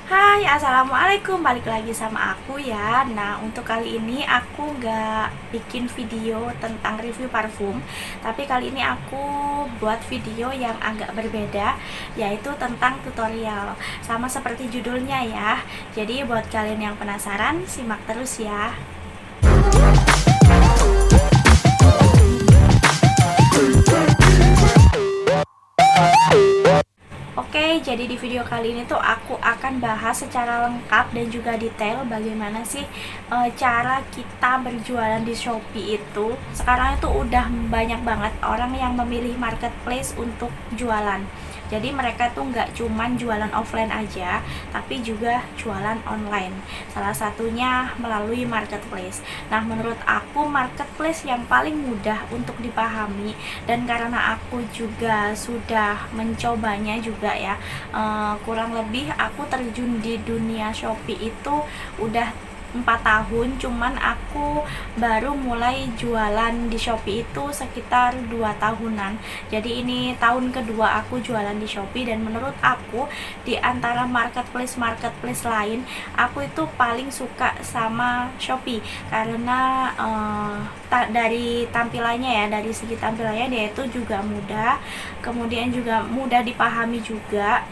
Hai, assalamualaikum. Balik lagi sama aku ya. Nah, untuk kali ini aku gak bikin video tentang review parfum, tapi kali ini aku buat video yang agak berbeda, yaitu tentang tutorial. Sama seperti judulnya ya. Jadi buat kalian yang penasaran, simak terus ya. Oke, jadi di video kali ini tuh aku akan bahas secara lengkap dan juga detail bagaimana sih cara kita berjualan di Shopee itu. Sekarang itu udah banyak banget orang yang memilih marketplace untuk jualan. Jadi mereka tuh nggak cuman jualan offline aja, tapi juga jualan online. Salah satunya melalui marketplace. Nah, menurut aku marketplace yang paling mudah untuk dipahami, dan karena aku juga sudah mencobanya juga ya, kurang lebih aku terjun di dunia Shopee itu udah 4 tahun, cuman aku baru mulai jualan di Shopee itu sekitar 2 tahunan. Jadi ini tahun kedua aku jualan di Shopee, dan menurut aku di antara marketplace lain, aku itu paling suka sama Shopee karena dari tampilannya ya, dari segi tampilannya dia itu juga mudah, kemudian juga mudah dipahami juga,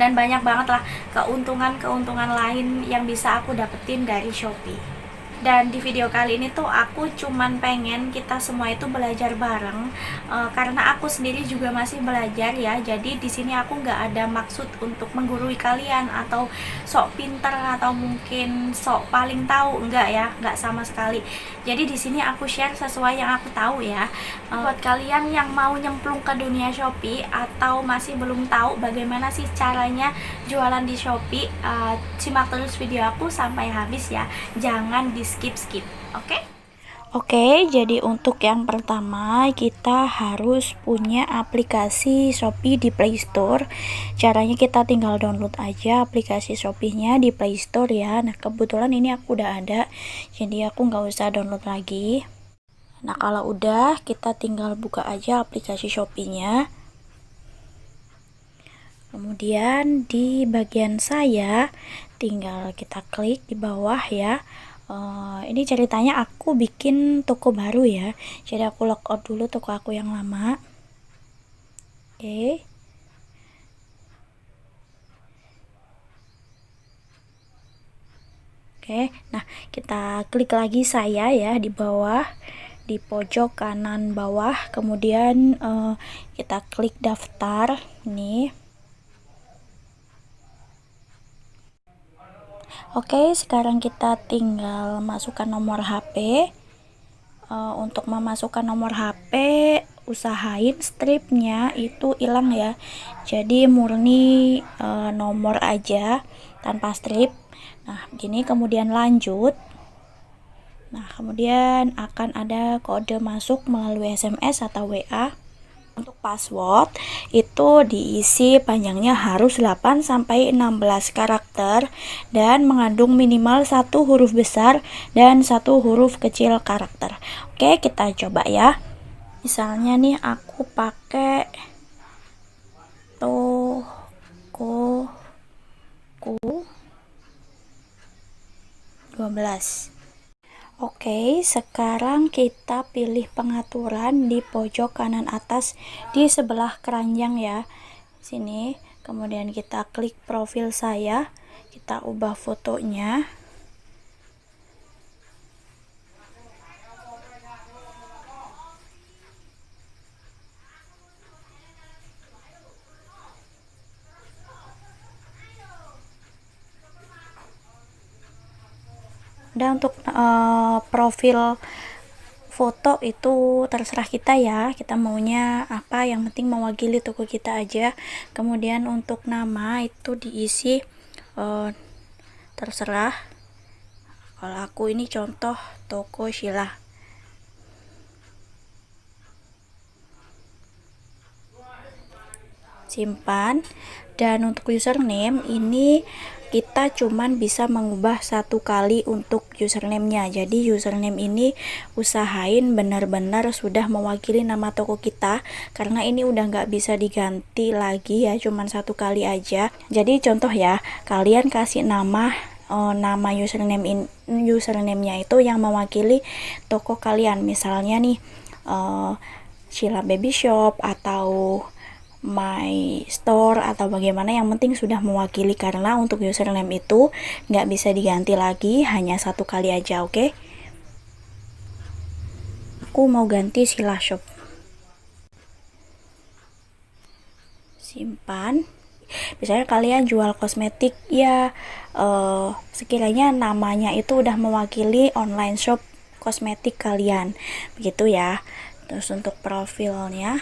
dan banyak banget lah keuntungan-keuntungan lain yang bisa aku dapetin dari Shopee. Dan di video kali ini tuh aku cuman pengen kita semua itu belajar bareng, karena aku sendiri juga masih belajar ya. Jadi di sini aku nggak ada maksud untuk menggurui kalian atau sok pinter atau mungkin sok paling tahu, enggak ya, nggak sama sekali. Jadi di sini aku share sesuai yang aku tahu ya. Buat kalian yang mau nyemplung ke dunia Shopee atau masih belum tahu bagaimana sih caranya jualan di Shopee, simak terus video aku sampai habis ya, jangan di skip, oke? Oke, jadi untuk yang pertama kita harus punya aplikasi Shopee di Play Store. Caranya kita tinggal download aja aplikasi Shopee-nya di Play Store ya. Nah, kebetulan ini aku udah ada, jadi aku nggak usah download lagi. Nah, kalau udah, kita tinggal buka aja aplikasi Shopee-nya. Kemudian di bagian saya, tinggal kita klik di bawah ya. Ini ceritanya aku bikin toko baru ya, jadi aku logout dulu toko aku yang lama. Oke, nah kita klik lagi saya ya di bawah, di pojok kanan bawah, kemudian kita klik daftar nih. Oke, sekarang kita tinggal masukkan nomor HP. Untuk memasukkan nomor HP, usahain stripnya itu hilang ya. Jadi murni nomor aja tanpa strip. Nah, gini, kemudian lanjut. Nah, kemudian akan ada kode masuk melalui SMS atau WA. Untuk password itu diisi panjangnya harus 8-16 karakter dan mengandung minimal 1 huruf besar dan 1 huruf kecil karakter. Oke, kita coba ya. Misalnya nih aku pakai toko ku 12. Oke, sekarang kita pilih pengaturan di pojok kanan atas di sebelah keranjang ya. Sini, kemudian kita klik profil saya, kita ubah fotonya. Dan untuk profil foto itu terserah kita ya, kita maunya apa, yang penting mewakili toko kita aja. Kemudian untuk nama itu diisi terserah. Kalau aku ini contoh toko Sheila. Simpan. Dan untuk username ini kita cuman bisa mengubah satu kali untuk username-nya. Jadi username ini usahain benar-benar sudah mewakili nama toko kita, karena ini udah nggak bisa diganti lagi ya, cuman satu kali aja. Jadi contoh ya, kalian kasih nama username-nya itu yang mewakili toko kalian. Misalnya nih Sheila Baby Shop atau My Store atau bagaimana, yang penting sudah mewakili, karena untuk username itu nggak bisa diganti lagi, hanya satu kali aja. Oke, aku mau ganti Sheila Shop. Simpan. Misalnya kalian jual kosmetik ya, sekiranya namanya itu udah mewakili online shop kosmetik kalian, begitu ya. Terus untuk profilnya,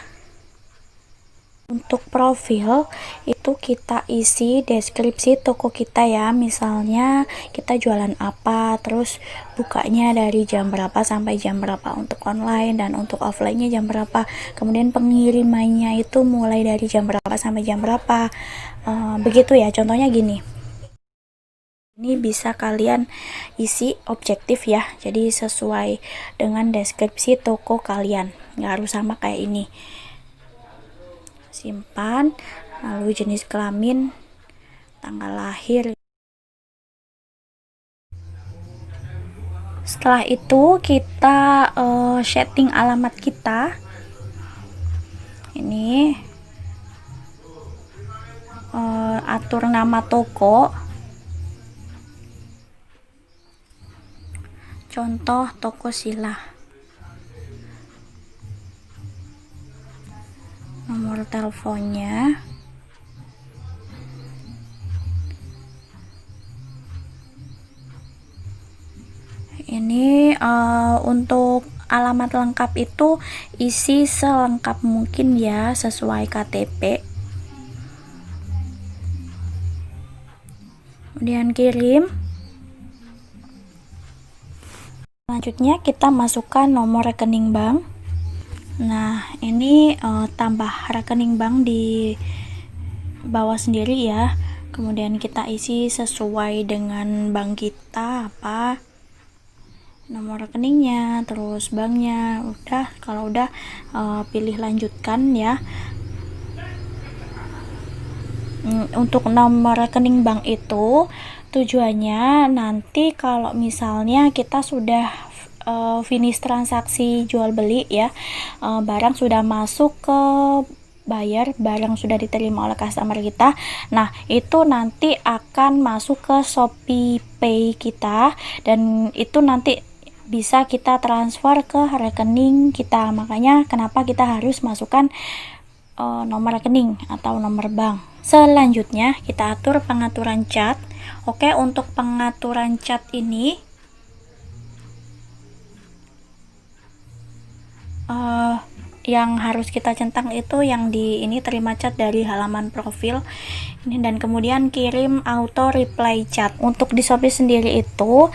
untuk profil itu kita isi deskripsi toko kita ya, misalnya kita jualan apa, terus bukanya dari jam berapa sampai jam berapa untuk online, dan untuk offline-nya jam berapa, kemudian pengirimannya itu mulai dari jam berapa sampai jam berapa, begitu ya. Contohnya gini, ini bisa kalian isi objektif ya, jadi sesuai dengan deskripsi toko kalian, nggak harus sama kayak ini. Simpan, lalu jenis kelamin, tanggal lahir. Setelah itu kita setting alamat kita. Ini atur nama toko, contoh toko Sheila. Nomor teleponnya, ini untuk alamat lengkap itu isi selengkap mungkin ya, sesuai KTP. Kemudian kirim. Selanjutnya kita masukkan nomor rekening bank. Nah, ini tambah rekening bank di bawah sendiri ya. Kemudian kita isi sesuai dengan bank kita, apa nomor rekeningnya, terus banknya. Udah, kalau udah pilih lanjutkan ya. Untuk nomor rekening bank itu tujuannya nanti kalau misalnya kita sudah finish transaksi jual beli ya, barang sudah masuk ke bayar, barang sudah diterima oleh customer kita, nah itu nanti akan masuk ke Shopee Pay kita, dan itu nanti bisa kita transfer ke rekening kita. Makanya kenapa kita harus masukkan nomor rekening atau nomor bank. Selanjutnya kita atur pengaturan cat. Oke, untuk pengaturan cat ini yang harus kita centang itu yang di ini, terima cat dari halaman profil ini, dan kemudian kirim auto reply chat. Untuk di Shopee sendiri itu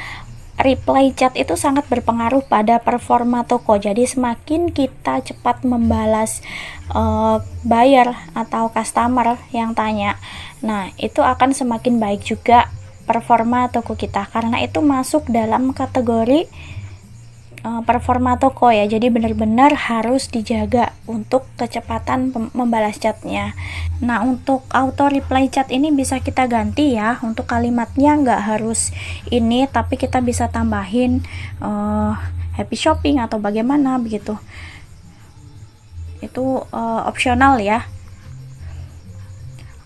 reply chat itu sangat berpengaruh pada performa toko. Jadi semakin kita cepat membalas buyer atau customer yang tanya, nah itu akan semakin baik juga performa toko kita, karena itu masuk dalam kategori performa toko ya. Jadi benar-benar harus dijaga untuk kecepatan membalas chatnya. Nah, untuk auto reply chat ini bisa kita ganti ya. Untuk kalimatnya nggak harus ini, tapi kita bisa tambahin happy shopping atau bagaimana begitu. Itu opsional ya.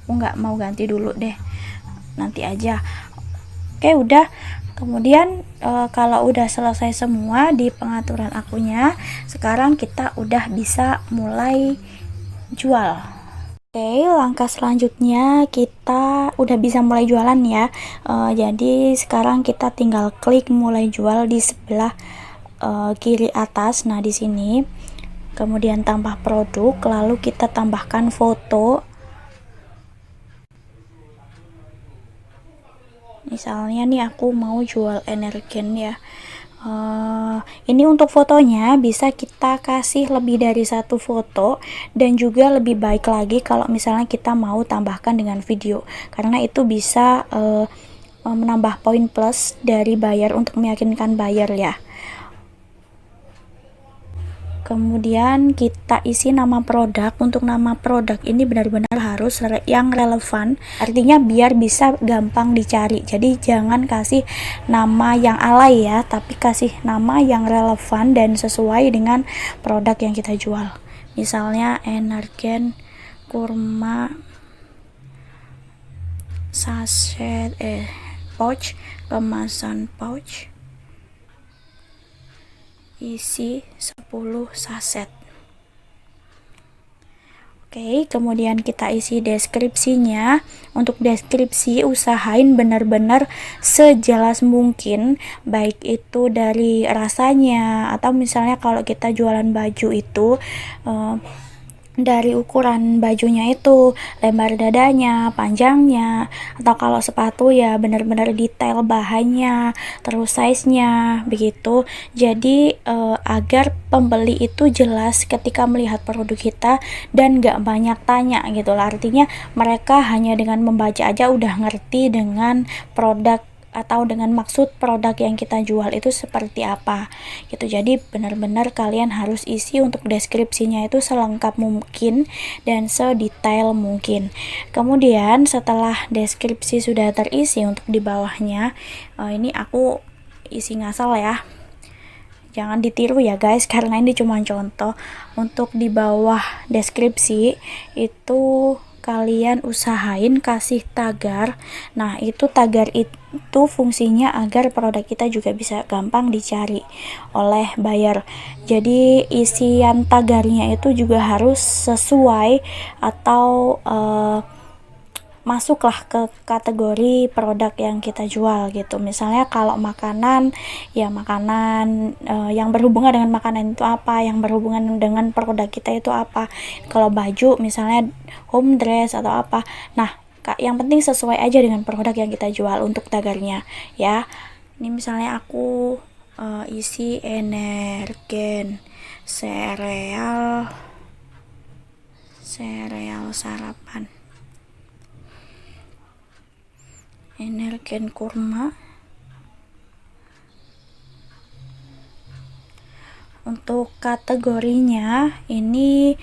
Aku nggak mau ganti dulu deh, nanti aja. Oke, udah. Kemudian kalau udah selesai semua di pengaturan akunnya, sekarang kita udah bisa mulai jual. Oke, langkah selanjutnya kita udah bisa mulai jualan ya. Jadi sekarang kita tinggal klik mulai jual di sebelah kiri atas. Nah, di sini kemudian tambah produk, lalu kita tambahkan foto. Misalnya nih aku mau jual energen ya, Ini untuk fotonya bisa kita kasih lebih dari satu foto, dan juga lebih baik lagi kalau misalnya kita mau tambahkan dengan video, karena itu bisa menambah poin plus dari buyer untuk meyakinkan buyer ya. Kemudian kita isi nama produk. Untuk nama produk ini benar-benar harus yang relevan, artinya biar bisa gampang dicari. Jadi jangan kasih nama yang alay ya, tapi kasih nama yang relevan dan sesuai dengan produk yang kita jual. Misalnya Energen kurma sachet pouch, kemasan pouch, isi 10 saset. Oke, kemudian kita isi deskripsinya. Untuk deskripsi usahain benar-benar sejelas mungkin, baik itu dari rasanya atau misalnya kalau kita jualan baju itu dari ukuran bajunya itu, lebar dadanya, panjangnya, atau kalau sepatu ya benar-benar detail bahannya, terus size-nya begitu. Jadi agar pembeli itu jelas ketika melihat produk kita dan gak banyak tanya gitu lah. Artinya mereka hanya dengan membaca aja udah ngerti dengan produk atau dengan maksud produk yang kita jual itu seperti apa gitu. Jadi benar-benar kalian harus isi untuk deskripsinya itu selengkap mungkin dan sedetail mungkin. Kemudian setelah deskripsi sudah terisi, untuk di bawahnya ini aku isi ngasal ya, jangan ditiru ya guys, karena ini cuma contoh. Untuk di bawah deskripsi itu kalian usahain kasih tagar. Nah, itu tagar itu fungsinya agar produk kita juga bisa gampang dicari oleh buyer. Jadi isian tagarnya itu juga harus sesuai atau masuklah ke kategori produk yang kita jual gitu. Misalnya kalau makanan ya makanan yang berhubungan dengan makanan itu apa, yang berhubungan dengan produk kita itu apa. Kalau baju misalnya home dress atau apa. Nah, yang penting sesuai aja dengan produk yang kita jual untuk tagarnya ya. Ini misalnya aku isi Energen sereal sarapan, Energen kurma. Untuk kategorinya ini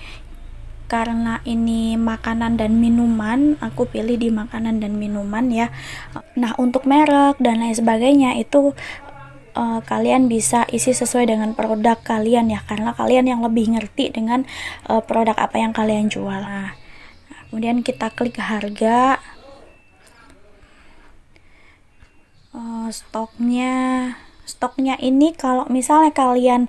karena ini makanan dan minuman, aku pilih di makanan dan minuman ya. Nah, untuk merek dan lain sebagainya itu kalian bisa isi sesuai dengan produk kalian ya, karena kalian yang lebih ngerti dengan produk apa yang kalian jual. Nah, kemudian kita klik harga. Stoknya ini kalau misalnya kalian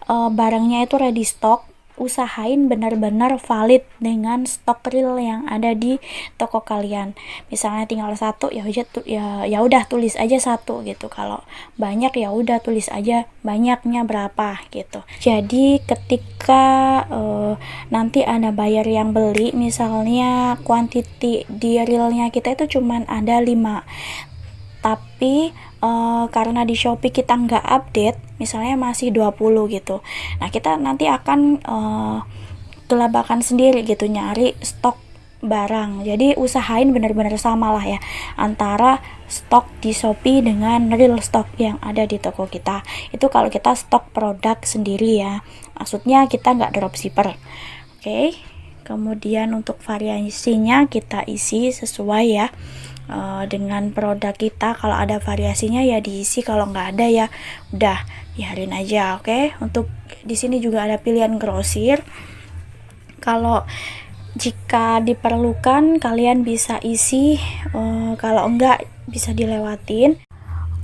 barangnya itu ready stock, usahain benar-benar valid dengan stok real yang ada di toko kalian. Misalnya tinggal satu ya udah tulis aja satu gitu. Kalau banyak ya udah tulis aja banyaknya berapa gitu. Jadi ketika nanti ada buyer yang beli, misalnya quantity di realnya kita itu cuman ada 5, tapi karena di Shopee kita nggak update, misalnya masih 20 gitu. Nah, kita nanti akan gelabakan sendiri gitu nyari stok barang. Jadi usahain benar-benar sama lah ya antara stok di Shopee dengan real stok yang ada di toko kita. Itu kalau kita stok produk sendiri ya, maksudnya kita nggak dropshipper. Oke. Kemudian untuk variasinya kita isi sesuai ya dengan produk kita. Kalau ada variasinya ya diisi, kalau nggak ada ya udah biarin aja. Oke. Untuk di sini juga ada pilihan grosir. Kalau jika diperlukan kalian bisa isi, kalau enggak bisa dilewatin.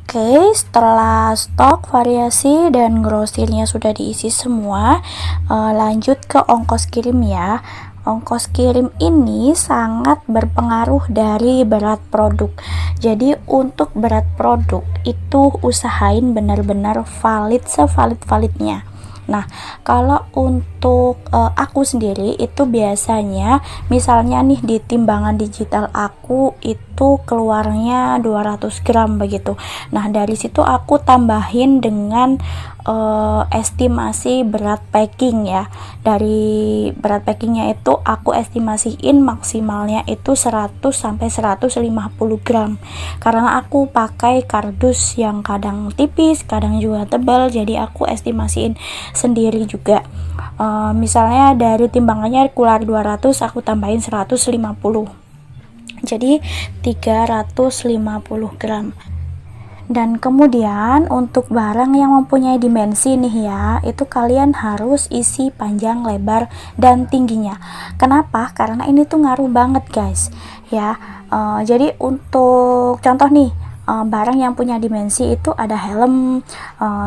Oke, setelah stok, variasi, dan grosirnya sudah diisi semua, lanjut ke ongkos kirim ya. Ongkos kirim ini sangat berpengaruh dari berat produk. Jadi untuk berat produk itu usahain benar-benar valid, sevalid-validnya. Nah, kalau untuk untuk aku sendiri itu biasanya misalnya nih di timbangan digital aku itu keluarnya 200 gram begitu. Nah dari situ aku tambahin dengan estimasi berat packing ya. Dari berat packingnya itu aku estimasiin maksimalnya itu 100 sampai 150 gram, karena aku pakai kardus yang kadang tipis kadang juga tebal, jadi aku estimasiin sendiri juga. Misalnya dari timbangannya keluar 200, aku tambahin 150, jadi 350 gram. Dan kemudian untuk barang yang mempunyai dimensi nih ya, itu kalian harus isi panjang, lebar, dan tingginya. Kenapa? Karena ini tuh ngaruh banget guys ya. Jadi untuk contoh nih, barang yang punya dimensi itu ada helm,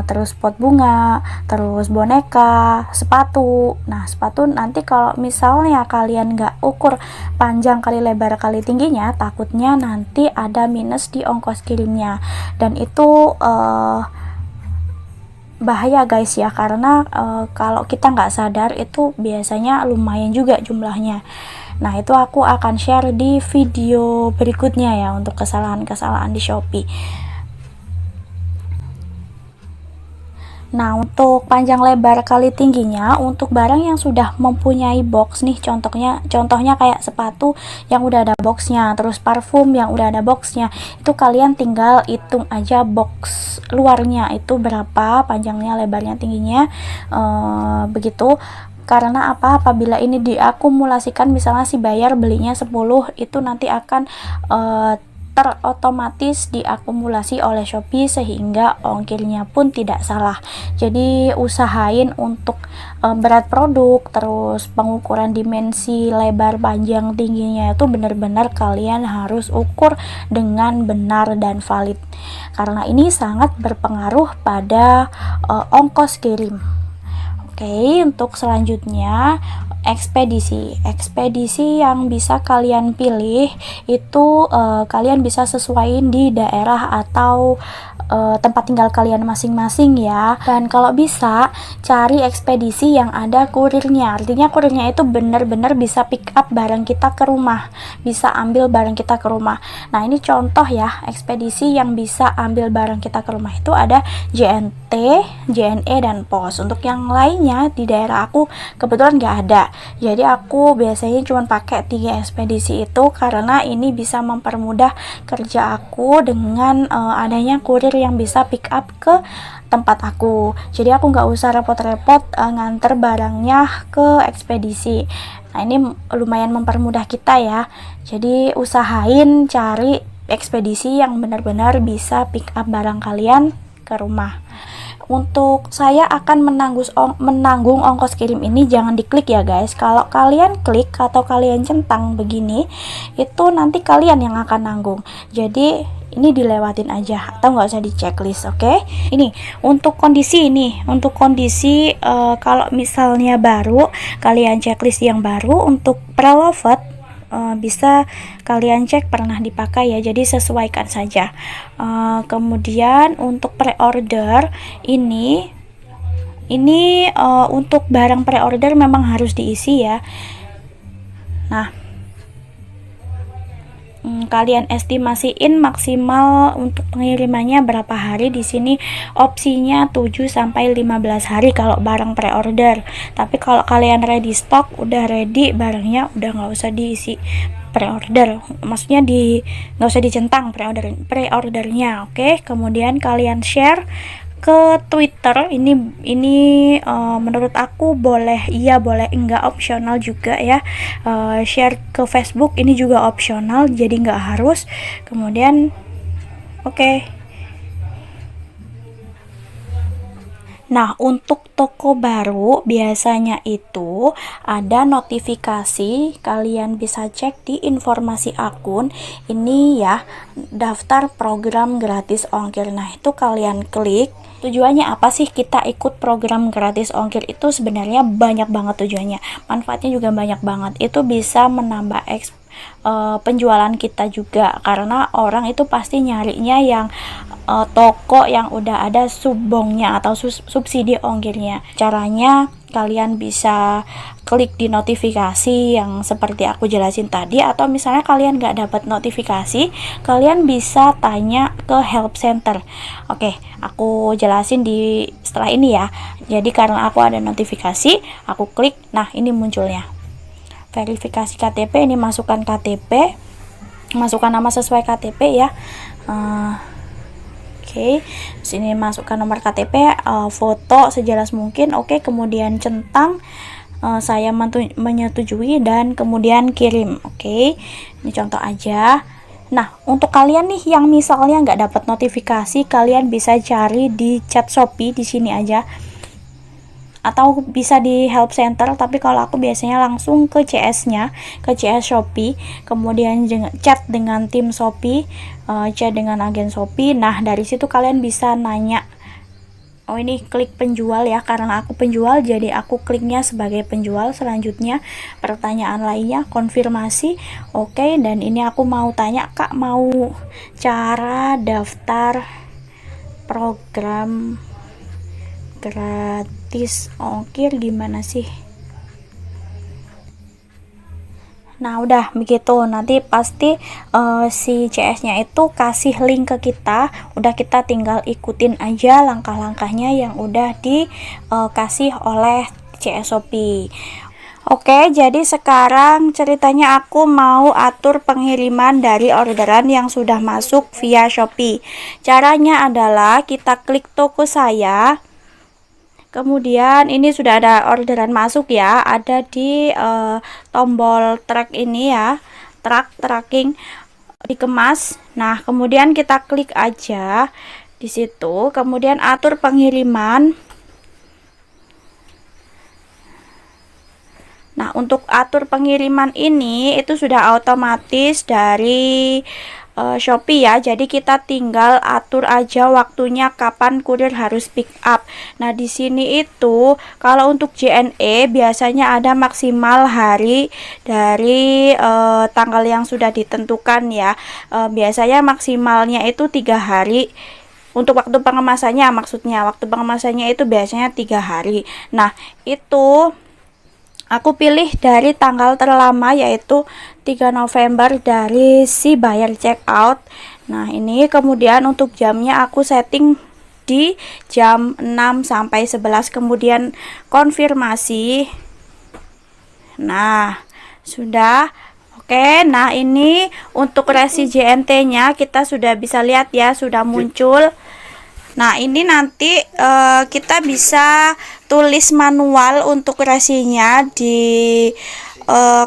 terus pot bunga, terus boneka, sepatu. Nah sepatu nanti kalau misalnya kalian nggak ukur panjang kali lebar kali tingginya, takutnya nanti ada minus di ongkos kirimnya, dan itu bahaya guys ya, karena kalau kita nggak sadar itu biasanya lumayan juga jumlahnya. Nah itu aku akan share di video berikutnya ya untuk kesalahan-kesalahan di Shopee. Nah untuk panjang lebar kali tingginya, untuk barang yang sudah mempunyai box nih, contohnya kayak sepatu yang udah ada boxnya, terus parfum yang udah ada boxnya, itu kalian tinggal hitung aja box luarnya itu berapa panjangnya, lebarnya, tingginya, begitu. Karena apabila ini diakumulasikan, misalnya si buyer belinya 10, itu nanti akan terotomatis diakumulasi oleh Shopee sehingga ongkirnya pun tidak salah. Jadi usahain untuk berat produk, terus pengukuran dimensi lebar, panjang, tingginya itu benar-benar kalian harus ukur dengan benar dan valid, karena ini sangat berpengaruh pada ongkos kirim. Oke, untuk selanjutnya ekspedisi yang bisa kalian pilih itu kalian bisa sesuaiin di daerah atau tempat tinggal kalian masing-masing ya. Dan kalau bisa cari ekspedisi yang ada kurirnya, artinya kurirnya itu benar-benar bisa pick up barang kita ke rumah, bisa ambil barang kita ke rumah. Nah ini contoh ya, ekspedisi yang bisa ambil barang kita ke rumah itu ada JNT, JNE, dan POS. Untuk yang lainnya di daerah aku kebetulan nggak ada, jadi aku biasanya cuma pakai 3 ekspedisi itu, karena ini bisa mempermudah kerja aku dengan adanya kurir yang bisa pick up ke tempat aku. Jadi aku nggak usah repot-repot nganter barangnya ke ekspedisi. Nah ini lumayan mempermudah kita ya. Jadi usahain cari ekspedisi yang benar-benar bisa pick up barang kalian ke rumah. Untuk saya akan menanggung ongkos kirim ini, jangan diklik ya guys. Kalau kalian klik atau kalian centang begini, itu nanti kalian yang akan nanggung. Jadi ini dilewatin aja atau nggak usah di checklist. Oke, ini untuk kondisi kalau misalnya baru, kalian checklist yang baru. Untuk preloved bisa kalian cek pernah dipakai ya, jadi sesuaikan saja. Kemudian untuk pre-order ini untuk barang pre-order memang harus diisi ya. Nah kalian estimasiin maksimal untuk pengirimannya berapa hari. Di sini opsinya 7 sampai 15 hari kalau barang pre-order. Tapi kalau kalian ready stock, udah ready barangnya, udah nggak usah diisi pre-order, maksudnya nggak usah dicentang pre-ordernya. Oke, kemudian kalian share ke Twitter. Ini menurut aku boleh iya boleh enggak, opsional juga ya. Share ke Facebook ini juga opsional, jadi nggak harus. Kemudian oke. Nah untuk toko baru biasanya itu ada notifikasi, kalian bisa cek di informasi akun ini ya, daftar program gratis ongkir. Nah itu kalian klik. Tujuannya apa sih kita ikut program gratis ongkir itu? Sebenarnya banyak banget tujuannya, manfaatnya juga banyak banget. Itu bisa menambah penjualan kita juga, karena orang itu pasti nyarinya yang toko yang udah ada subbongnya atau subsidi ongkirnya. Caranya kalian bisa klik di notifikasi yang seperti aku jelasin tadi, atau misalnya kalian nggak dapat notifikasi, kalian bisa tanya ke help center. Oke, aku jelasin di setelah ini ya. Jadi karena aku ada notifikasi, aku klik, nah ini munculnya verifikasi KTP. Ini masukkan KTP, masukkan nama sesuai KTP ya. Oke, sini masukkan nomor KTP, foto sejelas mungkin. Oke, kemudian centang saya menyetujui dan kemudian kirim. Oke, ini contoh aja. Nah, untuk kalian nih yang misalnya nggak dapat notifikasi, kalian bisa cari di chat Shopee di sini aja, atau bisa di help center, tapi kalau aku biasanya langsung ke CS-nya, ke CS Shopee, kemudian chat dengan tim Shopee, chat dengan agen Shopee. Nah, dari situ kalian bisa nanya. Oh, ini klik penjual ya, karena aku penjual jadi aku kliknya sebagai penjual. Selanjutnya pertanyaan lainnya konfirmasi. Oke, dan ini aku mau tanya, Kak, mau cara daftar program gratis ongkir gimana sih? Nah, udah begitu, nanti pasti si CS-nya itu kasih link ke kita, udah kita tinggal ikutin aja langkah-langkahnya yang udah dikasih oleh CS Shopee. Oke, jadi sekarang ceritanya aku mau atur pengiriman dari orderan yang sudah masuk via Shopee. Caranya adalah kita klik toko saya. Kemudian ini sudah ada orderan masuk ya, ada di tombol track ini ya, tracking dikemas. Nah, kemudian kita klik aja di situ, kemudian atur pengiriman. Nah, untuk atur pengiriman ini itu sudah otomatis dari Shopee ya, jadi kita tinggal atur aja waktunya kapan kurir harus pick up. Nah, di sini itu kalau untuk JNE biasanya ada maksimal hari dari tanggal yang sudah ditentukan ya. Biasanya maksimalnya itu 3 hari. Untuk waktu pengemasannya, maksudnya waktu pengemasannya itu biasanya 3 hari. Nah, itu aku pilih dari tanggal terlama yaitu 3 November dari si buyer checkout. Nah, ini kemudian untuk jamnya aku setting di jam 6 sampai 11, kemudian konfirmasi. Nah, sudah. Oke, nah ini untuk resi JNT-nya kita sudah bisa lihat ya, sudah muncul. Nah, ini nanti kita bisa tulis manual untuk resinya di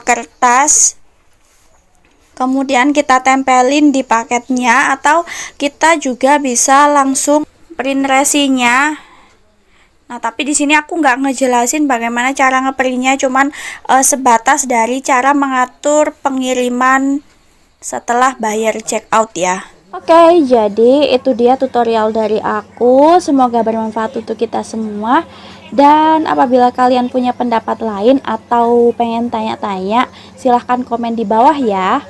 kertas, kemudian kita tempelin di paketnya, atau kita juga bisa langsung print resinya. Nah, tapi di sini aku nggak ngejelasin bagaimana cara ngeprintnya, cuman sebatas dari cara mengatur pengiriman setelah bayar checkout ya. Oke, jadi itu dia tutorial dari aku. Semoga bermanfaat untuk kita semua. Dan apabila kalian punya pendapat lain atau pengen tanya-tanya, silahkan komen di bawah ya.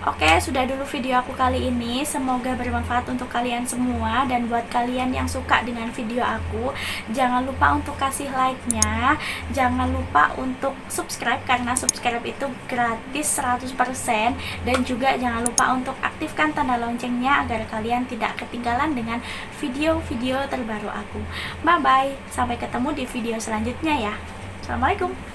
Oke, sudah dulu video aku kali ini. Semoga bermanfaat untuk kalian semua. Dan buat kalian yang suka dengan video aku, jangan lupa untuk kasih like-nya. Jangan lupa untuk subscribe, karena subscribe itu gratis 100%. Dan juga jangan lupa untuk aktifkan tanda loncengnya agar kalian tidak ketinggalan dengan video-video terbaru aku. Bye-bye, sampai ketemu di video selanjutnya ya. Assalamualaikum.